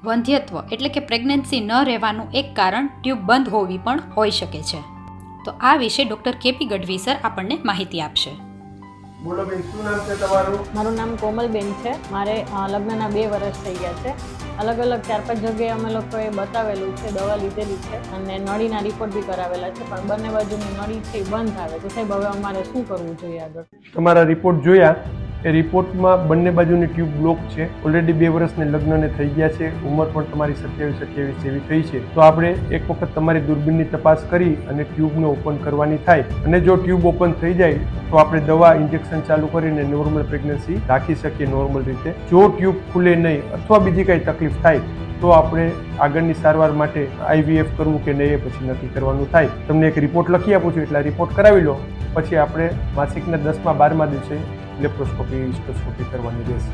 વંધ્યત્વ એટલે કે પ્રેગ્નન્સી ન રહેવાનું એક કારણ ટ્યુબ બંધ હોવી પણ હોઈ શકે છે. તો આ વિશે ડૉક્ટર કેપી ગઢવી સર આપણને માહિતી આપશે. બોલો બેન, શું નામ છે તમારું? મારું નામ કોમલબેન છે. મારે લગ્નના 2 વર્ષ થઈ ગયા છે. અલગ અલગ 4-5 જગ્યાએ અમે લોકોએ બતાવેલું છે, દવા લીધેલી છે અને નળીના રિપોર્ટ બી કરાવેલા છે, પણ બંને બાજુની નળી છે એ બંધ આવે. તો સાહેબ હવે અમારે શું કરવું જોઈએ આગળ? તમારા રિપોર્ટ જોયા, એ રિપોર્ટમાં બંને બાજુની ટ્યુબ બ્લોક છે. ઓલરેડી 2 વર્ષને લગ્નને થઈ ગયા છે, ઉંમર પણ તમારી 27-28 જેવી થઈ છે. તો આપણે એક વખત તમારી દૂરબીનની તપાસ કરી અને ટ્યુબને ઓપન કરવાની થાય, અને જો ટ્યુબ ઓપન થઈ જાય તો આપણે દવા ઇન્જેક્શન ચાલુ કરીને નોર્મલ પ્રેગ્નન્સી રાખી શકીએ નોર્મલ રીતે. જો ટ્યુબ ખુલે નહીં અથવા બીજી કંઈ તકલીફ થાય તો આપણે આગળની સારવાર માટે IVF કરવું કે નહીં એ પછી નક્કી કરવાનું થાય. તમને એક રિપોર્ટ લખી આપું છું, એટલે રિપોર્ટ કરાવી લો, પછી આપણે માસિકના 10મા 12મા દિવસે લેપ્રોસ્કોપી હિસ્ટોસ્કોપી કરવાની રહેશે.